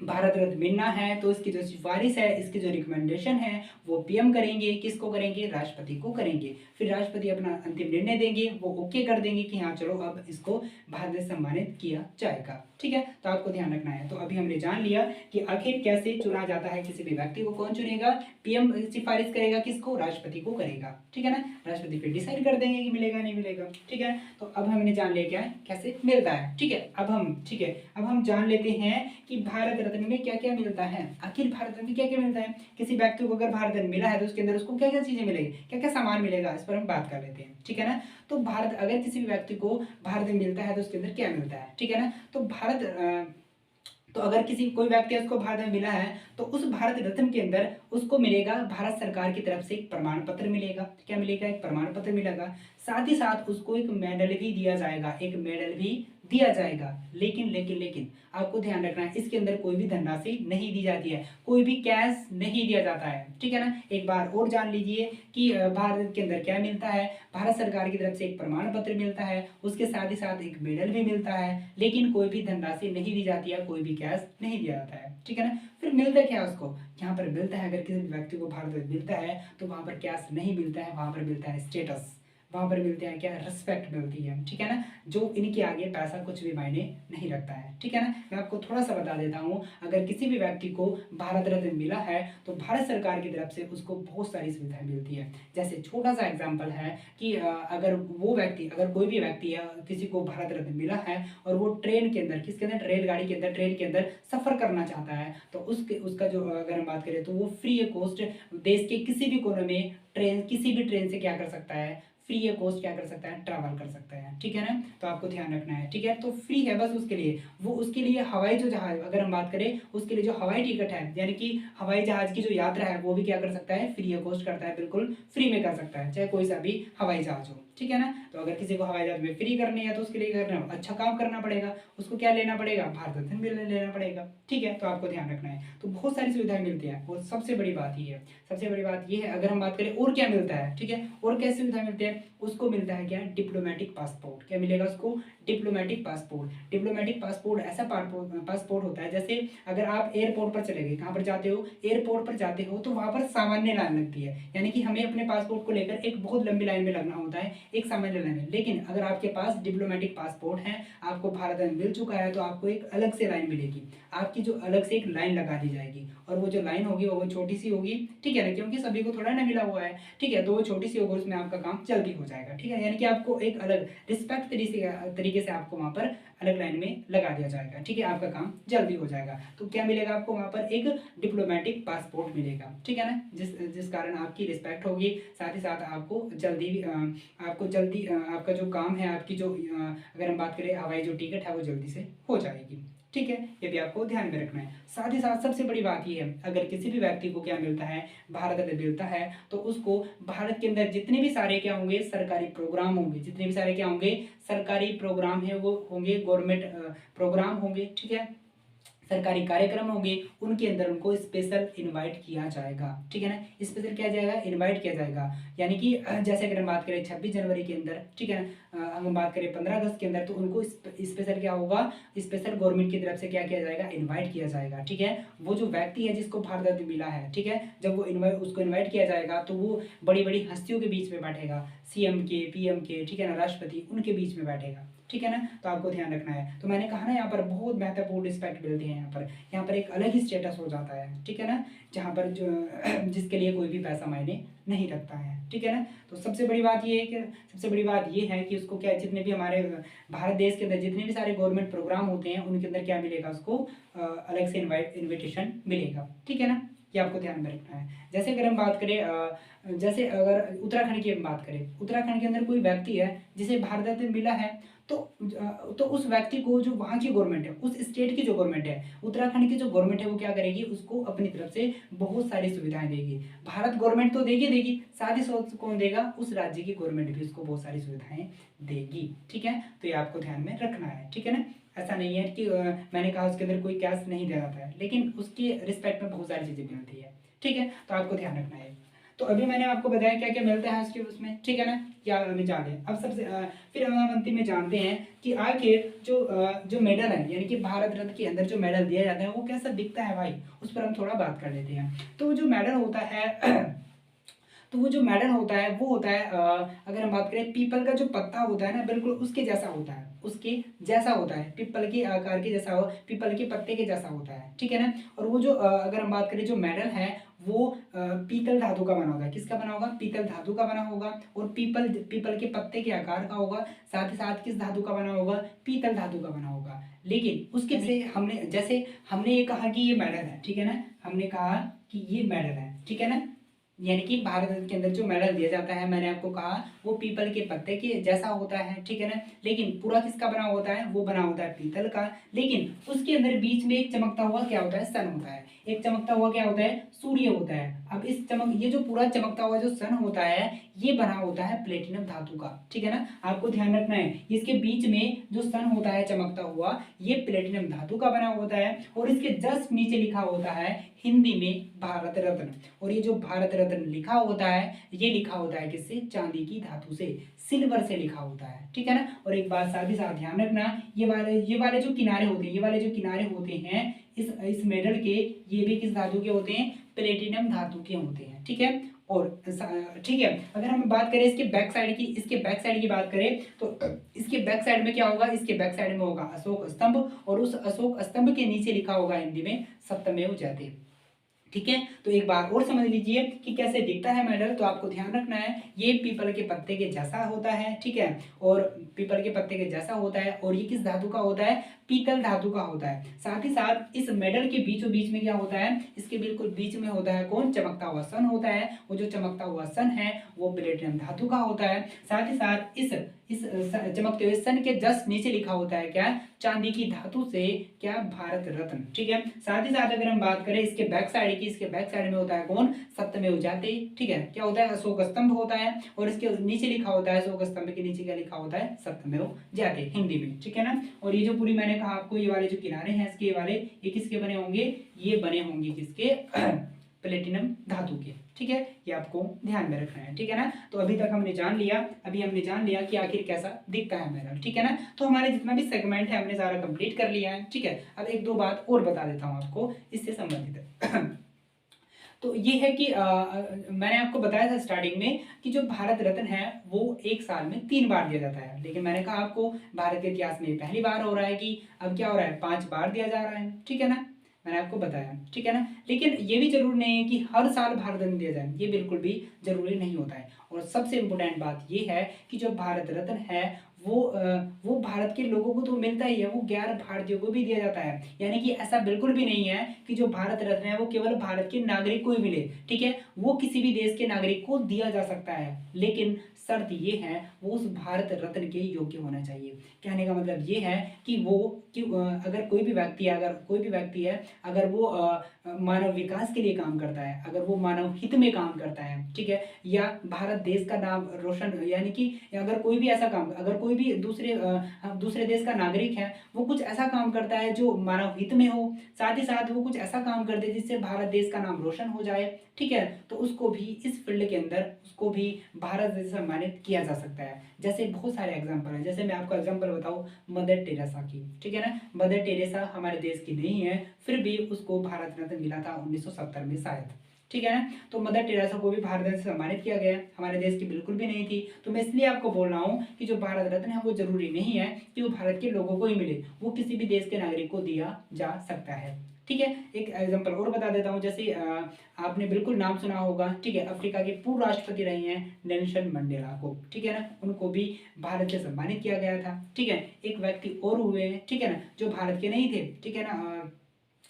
भारत रत्न मिलना है तो इसकी जो सिफारिश है, इसकी जो रिकमेंडेशन है वो पीएम करेंगे। किसको करेंगे, राष्ट्रपति को करेंगे। फिर राष्ट्रपति अपना अंतिम निर्णय देंगे, वो ओके कर देंगे कि हाँ चलो अब इसको भारत से सम्मानित किया जाएगा। ठीक है, तो आपको ध्यान रखना है। तो अभी हमने जान लिया कि आखिर कैसे चुना जाता है किसी भी व्यक्ति को। कौन चुनेगा, पीएम सिफारिश करेगा, किसको, राष्ट्रपति को करेगा। ठीक है ना, राष्ट्रपति फिर डिसाइड कर देंगे कि मिलेगा नहीं मिलेगा। ठीक है, तो अब हमने जान लिया क्या है, कैसे मिलता है। ठीक है, अब हम जान लेते हैं कि भारत रत्न में क्या क्या मिलता है। आखिर भारत रत्न में क्या क्या मिलता है, किसी व्यक्ति को अगर भारत रत्न मिला है तो उसके अंदर उसको क्या क्या चीजें मिलेगी, क्या क्या सामान मिलेगा, इस पर हम बात कर लेते हैं। ठीक है ना, तो भारत, अगर किसी भी व्यक्ति को भारत रत्न मिलता है तो उसके अंदर क्या मिलता है। ठीक है ना, तो अगर कोई व्यक्ति है उसको भारत रत्न मिला है तो उस भारत रत्न के अंदर उसको मिलेगा भारत सरकार की तरफ से एक प्रमाण पत्र मिलेगा। क्या मिलेगा, एक प्रमाण पत्र मिलेगा। साथ ही साथ उसको एक मेडल भी दिया जाएगा, एक मेडल भी दिया जाएगा। लेकिन लेकिन लेकिन आपको ध्यान रखना है इसके अंदर कोई भी धनराशि नहीं दी जाती है, कोई भी कैश नहीं दिया जाता है। ठीक है ना, एक बार और जान लीजिए कि भारत के अंदर क्या मिलता है। भारत सरकार की तरफ से एक प्रमाण पत्र मिलता है, उसके साथ ही साथ एक मेडल भी मिलता है, लेकिन कोई भी धनराशि नहीं दी जाती है, कोई भी कैश नहीं दिया जाता है। ठीक है ना, फिर मिलता क्या उसको, यहाँ पर मिलता है अगर किसी व्यक्ति को भारत रत्न मिलता है तो वहां पर कैश नहीं मिलता है, वहां पर मिलता है स्टेटस, वहां पर मिलते हैं क्या, रिस्पेक्ट मिलती है। ठीक है ना, जो इनके आगे पैसा कुछ भी मायने नहीं रखता है। ठीक है ना, मैं आपको थोड़ा सा बता देता हूँ, अगर किसी भी व्यक्ति को भारत रत्न मिला है तो भारत सरकार की तरफ से उसको बहुत सारी सुविधाएं मिलती है। जैसे छोटा सा एग्जाम्पल है कि अगर कोई भी व्यक्ति है, किसी को भारत रत्न मिला है और वो ट्रेन के अंदर, किसके अंदर, रेलगाड़ी के अंदर, ट्रेन के अंदर सफर करना चाहता है तो उसका जो अगर हम बात करें तो वो फ्री कॉस्ट देश के किसी भी कोने में किसी भी ट्रेन से क्या कर सकता है, फ्री है कॉस्ट क्या कर सकता है, ट्रैवल कर सकता है, ठीक है ना। तो आपको ध्यान रखना है, ठीक है। तो फ्री है बस उसके लिए, वो उसके लिए हवाई जो जहाज अगर हम बात करें उसके लिए जो हवाई टिकट है यानी कि हवाई जहाज की जो यात्रा है वो भी क्या कर सकता है, फ्री है कॉस्ट करता है, बिल्कुल फ्री में कर सकता है, चाहे कोई सा भी हवाई जहाज हो, ठीक है ना। तो अगर किसी को हवाई जहाज में फ्री करनी है तो उसके लिए करना अच्छा काम करना पड़ेगा, उसको क्या लेना पड़ेगा, भारत रत्न भी लेना पड़ेगा, ठीक है। तो आपको ध्यान रखना है। तो बहुत सारी सुविधाएं मिलती है और सबसे बड़ी बात ये है, सबसे बड़ी बात ये है अगर हम बात करें और क्या मिलता है, ठीक है, और क्या सुविधा मिलती है, उसको मिलता है क्या, डिप्लोमेटिक पासपोर्ट। क्या मिलेगा उसको, डिप्लोमेटिक पासपोर्ट। डिप्लोमेटिक पासपोर्ट ऐसा पासपोर्ट होता है जैसे अगर आप एयरपोर्ट पर चले गए, कहाँ पर जाते हो, एयरपोर्ट पर जाते हो, तो वहां पर सामान्य लाइन लगती है, यानी कि हमें अपने पासपोर्ट को लेकर एक बहुत लंबी लाइन में लगना होता है, एक सामान्य लाइन में। लेकिन अगर आपके पास डिप्लोमेटिक पासपोर्ट है, आपको भारत रत्न मिल चुका है, तो आपको एक अलग से लाइन मिलेगी, आपकी जो अलग से एक लाइन लगा दी जाएगी, और वो जो लाइन होगी वो छोटी सी होगी, ठीक है ना, क्योंकि सभी को थोड़ा ना मिला हुआ है, ठीक है। तो वो छोटी सी होगी, उसमें आपका काम जल्दी हो जाएगा, ठीक है, यानी कि आपको एक अलग रिस्पेक्ट तरीके से आपको वहाँ पर अलग लाइन में लगा दिया जाएगा, ठीक है, आपका काम जल्दी हो जाएगा। तो क्या मिलेगा आपको वहाँ पर, एक डिप्लोमेटिक पासपोर्ट मिलेगा, ठीक है ना, जिस कारण आपकी रिस्पेक्ट होगी, साथ ही साथ आपको जल्दी आपका जो काम है, आपकी जो अगर हम बात करें हवाई जो टिकट है वो जल्दी से हो जाएगी, ठीक है। ये भी आपको ध्यान में रखना है। साथ ही साथ सबसे बड़ी बात ये है, अगर किसी भी व्यक्ति को क्या मिलता है, भारत रत्न मिलता है, तो उसको भारत के अंदर जितने भी सारे क्या होंगे, सरकारी प्रोग्राम होंगे, जितने भी सारे क्या होंगे, सरकारी प्रोग्राम है वो होंगे, गवर्नमेंट प्रोग्राम होंगे, ठीक है, सरकारी कार्यक्रम होंगे, उनके अंदर उनको स्पेशल इनवाइट किया जाएगा, ठीक है ना, स्पेशल किया जाएगा, इनवाइट किया जाएगा। यानी कि जैसे अगर हम बात करें 26 जनवरी के अंदर, ठीक है ना, हम बात करें 15 अगस्त के अंदर, तो उनको स्पेशल क्या होगा, स्पेशल गवर्नमेंट की तरफ से क्या किया जाएगा, इन्वाइट किया जाएगा, ठीक है। वो जो व्यक्ति है जिसको भारत रत्न मिला है, ठीक है, जब वो उसको इन्वाइट किया जाएगा तो वो बड़ी बड़ी हस्तियों के बीच में बैठेगा, सीएम के, पीएम के, ठीक है ना, राष्ट्रपति, उनके बीच में बैठेगा, ठीक है ना। तो आपको ध्यान रखना है। तो मैंने कहा ना, यहाँ पर बहुत महत्वपूर्ण रिस्पेक्ट मिलती है, यहाँ पर एक अलग ही स्टेटस हो जाता है, ठीक है ना, जहाँ पर जो जिसके लिए कोई भी पैसा मायने नहीं रखता है, ठीक है ना। तो सबसे बड़ी बात ये है कि उसको क्या, जितने भी हमारे भारत देश के अंदर जितने भी सारे गवर्नमेंट प्रोग्राम होते हैं उनके अंदर क्या मिलेगा, उसको अलग से इन्विटेशन मिलेगा, ठीक है ना। ये आपको ध्यान में रखना है। जैसे अगर हम बात करें जैसे अगर उत्तराखंड की हम बात करें, उत्तराखंड के अंदर कोई व्यक्ति है जिसे भारत रत्न मिला है, तो उस व्यक्ति को जो वहाँ की गवर्नमेंट है, उस स्टेट की जो गवर्नमेंट है, उत्तराखंड की जो गवर्नमेंट है, वो क्या करेगी, उसको अपनी तरफ से बहुत सारी सुविधाएं देगी। भारत गवर्नमेंट तो देगी, साथ ही साथ कौन देगा, उस राज्य की गवर्नमेंट भी उसको बहुत सारी सुविधाएं देगी, ठीक है। तो ये आपको ध्यान में रखना है, ठीक है ना। ऐसा नहीं है कि मैंने कहा उसके अंदर कोई कैश नहीं दे रहा था, लेकिन उसके रिस्पेक्ट में बहुत सारी चीजें मिलती है, ठीक है। तो आपको ध्यान रखना है। तो अभी मैंने आपको बताया क्या क्या मिलता है उसके उसमें, ठीक है ना, क्या हमें जाने। अब सबसे फिर हम अंतिम में जानते हैं कि आखिर जो मेडल है, यानी कि भारत रत्न के अंदर जो मेडल दिया जाता है वो कैसा दिखता है भाई, उस पर हम थोड़ा बात कर लेते हैं। तो जो मेडल होता है तो वो जो मेडल होता है वो होता है अगर हम बात करें, पीपल का जो पत्ता होता है ना, बिल्कुल उसके जैसा होता है, उसके जैसा होता है, पीपल के आकार के जैसा हो, पीपल के पत्ते के जैसा होता है, ठीक है ना। और वो जो अगर हम बात करें जो मेडल है वो पीतल धातु का बना होगा। किसका बना होगा, पीतल धातु का बना होगा, और पीपल के पत्ते के आकार का होगा, साथ ही साथ किस धातु का बना होगा, पीतल धातु का बना होगा। लेकिन उसके से हमने ये कहा कि ये मेडल है, ठीक है ना, हमने कहा कि ये मेडल है, ठीक है ना, यानी कि भारत रत्न के अंदर जो मेडल दिया जाता है, मैंने आपको कहा वो पीपल के पत्ते के जैसा होता है, ठीक है ना। लेकिन पूरा किसका बना होता है, वो बना होता है पीतल का। लेकिन उसके अंदर बीच में एक चमकता हुआ क्या होता है, सन होता है, एक चमकता हुआ क्या होता है, सूर्य होता है। अब ये जो पूरा चमकता हुआ जो सन होता है, ये बना होता है प्लेटिनम धातु का, ठीक है ना। आपको ध्यान रखना है, इसके बीच में जो सन होता है चमकता हुआ, ये प्लेटिनम धातु का बना होता है, और इसके जस्ट नीचे लिखा होता है हिंदी में भारत रत्न। और ये जो भारत रत्न लिखा होता है, ये लिखा होता है किससे, चांदी की धातु से, सिल्वर से लिखा होता है, ठीक है ना। और एक बात साथ ही साथ ध्यान रखना, ये वाले जो किनारे होते हैं, ये वाले जो किनारे होते हैं इस मेडल के, ये भी किस धातु के होते हैं, प्लेटिनम धातु के होते हैं, ठीक है। और ठीक है, अगर हम बात करें इसके बैक साइड की बात करें, तो इसके बैक साइड में क्या होगा, इसके बैक साइड में होगा अशोक स्तंभ, और उस अशोक स्तंभ के नीचे लिखा होगा हिंदी में सत्यमेव जयते, ठीक है, तो एक बार और समझ लीजिए कि कैसे दिखता है मेडल। तो आपको ध्यान रखना है, ये पीपल के पत्ते के जैसा होता है, ठीक है, और पीपल के पत्ते के जैसा होता है, और ये किस धातु का होता है, पीतल धातु का होता है। साथ ही साथ इस मेडल के बीचों बीच में क्या होता है, इसके बिल्कुल बीच में होता है कौन, चमकता हुआ सन होता है। वो जो चमकता हुआ सन है वो प्लेटिनम धातु का होता है। साथ ही साथ इस चमकते हुए सन के जस्ट नीचे लिखा होता है क्या, चांदी की धातु से क्या, भारत रत्न, ठीक है। साथ ही साथ अगर हम बात करें इसके बैक साइड की, इसके बैक साइड में होता है कौन, सप्तमेव जयते, ठीक है, क्या होता है, अशोक स्तंभ होता है, और इसके नीचे लिखा होता है, अशोक स्तंभ के नीचे क्या लिखा होता है, सप्तमेव जयते हिंदी में, ठीक है ना। और ये जो पूरी मैंने कहा आपको, ये वाले जो किनारे हैं इसके वाले, ये किसके बने होंगे, ये बने होंगे किसके, प्लेटिनम धातु के, ठीक है, ये आपको ध्यान में रखना है, ठीक है ना। तो अभी तक हमने जान लिया, कि आखिर कैसा दिखता है मेडल, ठीक है ना। तो हमारे जितना भी सेगमेंट है हमने सारा कंप्लीट कर लिया है, ठीक है। अब एक दो बात और बता देता हूँ आपको इससे संबंधित। तो ये है कि मैंने आपको बताया था स्टार्टिंग में कि जो भारत रत्न है वो एक साल में 3 बार दिया जाता है, लेकिन मैंने कहा आपको भारत के इतिहास में पहली बार हो रहा है कि अब क्या हो रहा है, 5 बार दिया जा रहा है, ठीक है ना, मैंने आपको बताया, ठीक है ना। लेकिन ये भी जरूरी नहीं है कि हर साल भारत रत्न दिया जाए, ये बिल्कुल भी जरूरी नहीं होता है। और सबसे इम्पोर्टेंट बात ये है कि जो भारत रत्न है वो भारत के लोगों को तो मिलता ही है, वो गैर भारतीयों को भी दिया जाता है। यानी कि ऐसा बिल्कुल भी नहीं है कि जो भारत रत्न है वो केवल भारत के नागरिक को ही मिले, ठीक है, वो किसी भी देश के नागरिक को दिया जा सकता है, लेकिन शर्त ये है वो उस भारत रत्न के योग्य होना चाहिए। कहने का मतलब ये है कि अगर कोई भी व्यक्ति है, अगर वो मानव विकास के लिए काम करता है, अगर वो मानव हित में काम करता है, ठीक है, या भारत देश का नाम रोशन, यानी कि अगर कोई भी ऐसा काम, अगर कोई भी दूसरे देश का नागरिक है, वो कुछ ऐसा काम करता है जो मानव हित में हो, साथ ही साथ वो कुछ ऐसा काम कर दे जिससे भारत देश का नाम रोशन हो जाए, ठीक है, तो उसको भी इस फील्ड के अंदर उसको भी भारत देश से सम्मानित किया जा सकता है। जैसे बहुत सारे एग्जाम्पल हैं, जैसे मैं आपको एग्जाम्पल बताऊं मदर टेरेसा की, ठीक है ना। मदर टेरेसा हमारे देश की नहीं है, फिर भी उसको भारत रत्न मिला था 1970 में शायद, ठीक है ना। तो मदर टेरेसा को भी भारत रत्न से सम्मानित किया गया, हमारे देश की बिल्कुल भी नहीं थी। तो मैं इसलिए आपको बोल रहा हूँ कि जो भारत रत्न है वो जरूरी नहीं है कि वो भारत के लोगों को ही मिले, वो किसी भी देश के नागरिक को दिया जा सकता है, ठीक है। एक एग्जांपल और बता देता हूँ, जैसे आपने बिल्कुल नाम सुना होगा, ठीक है, अफ्रीका के पूर्व राष्ट्रपति रहे हैं नेल्सन मंडेला को, ठीक है ना, उनको भी भारत से सम्मानित किया गया था, ठीक है। एक व्यक्ति और हुए हैं, ठीक है ना, जो भारत के नहीं थे, ठीक है ना,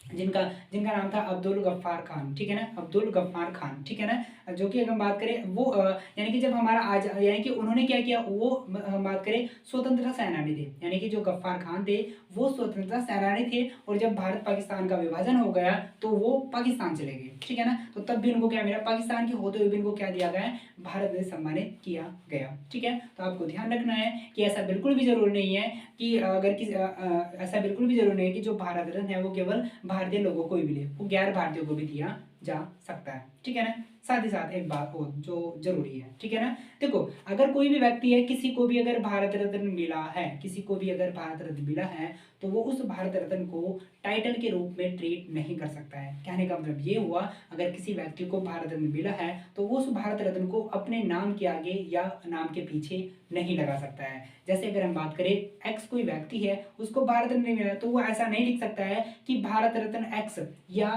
जिनका जिनका नाम था अब्दुल गफ्फार खान, ठीक है ना, अब्दुल गफ्फार खान, ठीक है ना, जो कि अगर हम बात करें वो यानी कि जब हमारा आज, यानी कि उन्होंने क्या किया, वो हम बात करें स्वतंत्रता सेनानी थे, यानी कि जो गफ्फार खान थे वो स्वतंत्रता सेनानी थे, और जब भारत पाकिस्तान का विभाजन हो गया तो वो पाकिस्तान चले गए, ठीक है ना, तो तब भी उनको क्या मिला, पाकिस्तान के होते हुए भी इनको क्या दिया गया, भारत में सम्मानित किया गया, ठीक है। तो आपको ध्यान रखना है कि ऐसा बिल्कुल भी जरूरी नहीं है कि ऐसा बिल्कुल भी जरूरी नहीं है कि जो भारत रत्न है वो केवल भारतीय लोगों को ही मिले, वो गैर भारतीयों को भी दिया जा सकता है, ठीक है ना। साथ ही साथ एक बात और जो जरूरी है, ठीक है ना, देखो अगर कोई भी व्यक्ति है, किसी को भी अगर भारत रत्न मिला है, किसी को भी अगर भारत रत्न मिला है, तो वो उस भारत रत्न को टाइटल के रूप में ट्रीट नहीं कर सकता है। कहने का मतलब ये हुआ, अगर किसी व्यक्ति को भारत रत्न मिला है तो वो उस भारत रत्न को अपने नाम के आगे या नाम के पीछे नहीं लगा सकता है। जैसे अगर हम बात करें एक्स कोई व्यक्ति है, उसको भारत रत्न नहीं मिला, तो वो ऐसा नहीं लिख सकता है कि भारत रत्न एक्स या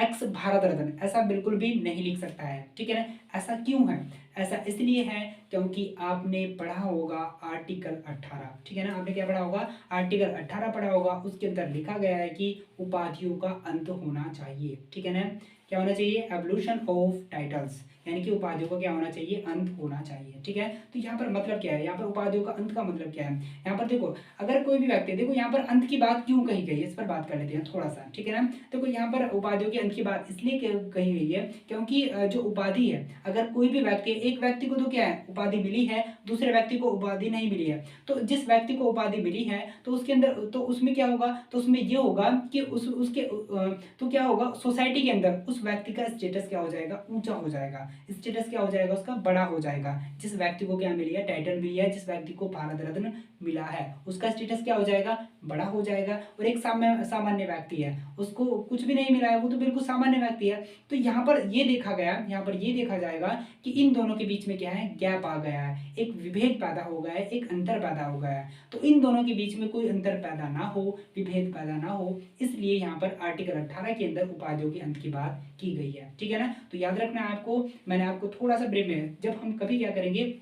एक्स भारत रत्न, ऐसा बिल्कुल भी नहीं लिख सकता है, ठीक है ना। ऐसा क्यों है, ऐसा इसलिए है क्योंकि आपने पढ़ा होगा आर्टिकल 18, ठीक है ना, आपने क्या पढ़ा होगा, आर्टिकल 18 पढ़ा होगा, उसके अंदर लिखा गया है कि उपाधियों का अंत होना चाहिए, ठीक है ना, क्या होना चाहिए, एवोल्यूशन ऑफ टाइटल्स, यानी कि उपाधियों का क्या होना चाहिए, अंत होना चाहिए, ठीक है। तो यहाँ पर मतलब क्या है, यहाँ पर उपाधियों का अंत का मतलब क्या है, यहाँ पर देखो अगर कोई भी व्यक्ति, देखो यहाँ पर अंत की बात क्यों कही गई है, इस पर बात कर लेते हैं थोड़ा सा, ठीक है ना। देखो यहाँ पर उपाधियों के अंत की बात इसलिए कही गई है क्योंकि जो उपाधि है, अगर कोई भी व्यक्ति, एक व्यक्ति को तो क्या है उपाधि मिली है, दूसरे व्यक्ति को उपाधि नहीं मिली है, तो जिस व्यक्ति को उपाधि मिली है तो उसके अंदर, तो उसमें क्या होगा, तो उसमें ये होगा कि उसके तो क्या होगा, सोसाइटी के अंदर उस व्यक्ति का स्टेटस क्या हो जाएगा, ऊंचा हो जाएगा, स्टेटस क्या हो जाएगा उसका, बड़ा हो जाएगा। जिस व्यक्ति को क्या मिली है, टाइटल मिली है, जिस व्यक्ति को भारत रत्न मिला है उसका स्टेटस क्या हो जाएगा, बड़ा हो जाएगा। और एक सामान्य व्यक्ति है, उसको कुछ भी नहीं मिला है, वो तो बिल्कुल सामान्य व्यक्ति है। तो यहाँ पर ये देखा गया, यहाँ पर ये देखा जाएगा कि इन दोनों के बीच में क्या है, गैप आ गया है, एक विभेद पैदा हो गया है, एक अंतर पैदा हो गया है। तो इन दोनों के बीच में कोई अंतर पैदा ना हो, विभेद पैदा ना हो, इसलिए यहाँ पर आर्टिकल 18 के अंदर उपाधियों के अंत की बात की गई है। ठीक है ना। तो याद रखना आपको, मैंने आपको थोड़ा सा ब्रेक में, जब हम कभी क्या करेंगे,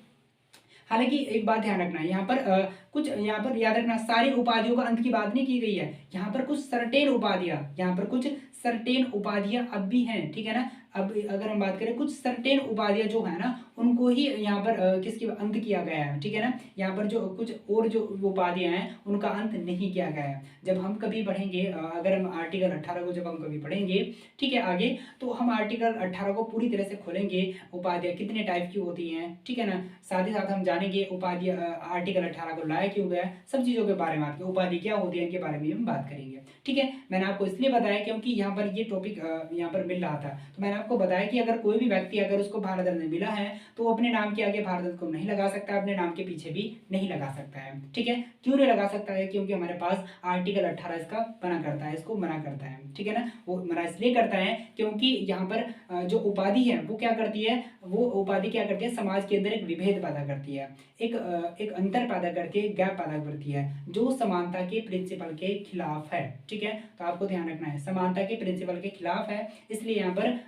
हालांकि एक बात ध्यान रखना है यहाँ पर कुछ यहाँ पर याद रखना, सारी उपाधियों का अंत की बात नहीं की गई है। यहाँ पर कुछ सर्टेन उपाधियां, यहाँ पर कुछ सर्टेन उपाधियां अब भी हैं। ठीक है ना। अब अगर हम बात करें, कुछ सर्टेन उपाधियां जो है ना, उनको ही यहाँ पर किसकी अंत किया गया है। ठीक है ना। यहाँ पर जो कुछ और जो उपाधियां हैं उनका अंत नहीं किया गया है। जब हम कभी पढ़ेंगे, अगर हम आर्टिकल 18 को जब हम कभी पढ़ेंगे, ठीक है, आगे, तो हम आर्टिकल 18 को पूरी तरह से खोलेंगे, उपाधियां कितने टाइप की होती हैं। ठीक है ना। साथ ही साथ हम जानेंगे उपाधि, आर्टिकल 18 को लाया क्यों गया, सब चीज़ों के बारे में, आपकी उपाधि क्या होती है इनके बारे में हम बात करेंगे। ठीक है। मैंने आपको इसलिए बताया क्योंकि यहाँ पर ये टॉपिक यहाँ पर मिल रहा था, तो मैंने आपको बताया कि अगर कोई भी व्यक्ति, अगर उसको भारत रत्न मिला है तो वो अपने नाम के आगे भारत रत्न को नहीं लगा सकता, अपने नाम के पीछे भी नहीं लगा सकता है। ठीक है। क्यों नहीं लगा सकता है, क्योंकि हमारे पास आर्टिकल 18 इसका मना करता है, इसको मना करता है। ठीक है ना। वो मना इसलिए करता है क्योंकि यहाँ पर जो उपाधि है वो क्या करती है, वो उपाधि क्या करती है, समाज के अंदर एक विभेद पैदा करती है, एक अंतर पैदा करती है, एक गैप पैदा करती है, जो समानता के प्रिंसिपल के खिलाफ है। ठीक है। तो आपको ध्यान रखना है, समानता के प्रिंसिपल के खिलाफ है। इसलिए यहाँ पर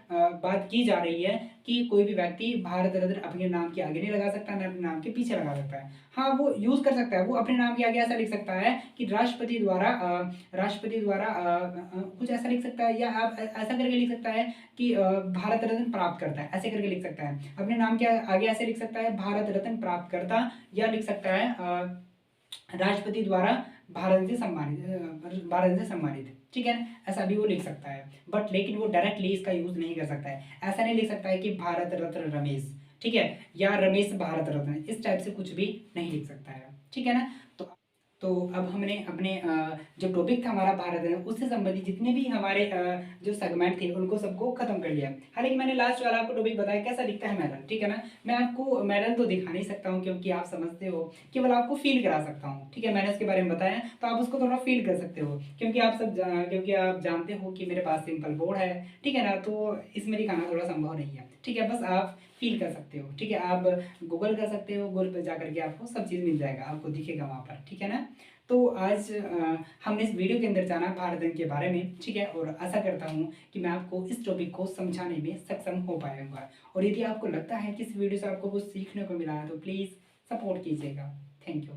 बात की जा रही है कि कोई भी व्यक्ति भारत रत्न अपने नाम के आगे नहीं लगा सकता, ना अपने नाम के पीछे लगा सकता है। हाँ, वो यूज कर सकता है, वो अपने नाम के आगे ऐसा लिख सकता है कि राष्ट्रपति द्वारा कुछ ऐसा लिख सकता है, या आप ऐसा करके लिख सकता है कि भारत रत्न प्राप्त करता है, ऐसे करके लिख सकता है। अपने नाम के आगे ऐसे लिख सकता है, भारत रत्न प्राप्त करता, या लिख सकता है राष्ट्रपति द्वारा भारत से सम्मानित। ठीक है। ऐसा भी वो लिख सकता है, बट लेकिन वो डायरेक्टली इसका यूज नहीं कर सकता है। ऐसा नहीं लिख सकता है कि भारत रत्न रमेश, ठीक है, या रमेश भारत रत्न, इस टाइप से कुछ भी नहीं लिख सकता है। ठीक है ना। तो अब हमने अपने जो टॉपिक था हमारा भारत रत्न, उससे संबंधित जितने भी हमारे जो सेगमेंट थे उनको सबको खत्म कर लिया। हालांकि मैंने लास्ट वाला आपको टॉपिक बताया कैसा दिखता है मेडल। ठीक है ना। मैं आपको मेडल तो दिखा नहीं सकता हूँ क्योंकि आप समझते हो, केवल आपको फील करा सकता हूँ। ठीक है। मैंने इसके बारे में बताया तो आप उसको थोड़ा फील कर सकते हो, क्योंकि क्योंकि आप जानते हो कि मेरे पास सिंपल बोर्ड है। ठीक है ना। तो इसमें दिखाना थोड़ा संभव नहीं है। ठीक है। बस आप फील कर सकते हो। ठीक है। आप गूगल कर सकते हो, गूगल पर जाकर के आपको सब चीज़ मिल जाएगा, आपको दिखेगा वहाँ पर। ठीक है ना। तो आज हमने इस वीडियो के अंदर जाना भारत रत्न के बारे में। ठीक है। और आशा करता हूँ कि मैं आपको इस टॉपिक को समझाने में सक्षम हो पाऊंगा। और यदि आपको लगता है कि इस वीडियो से आपको कुछ सीखने को मिला है तो प्लीज़ सपोर्ट कीजिएगा। Thank you.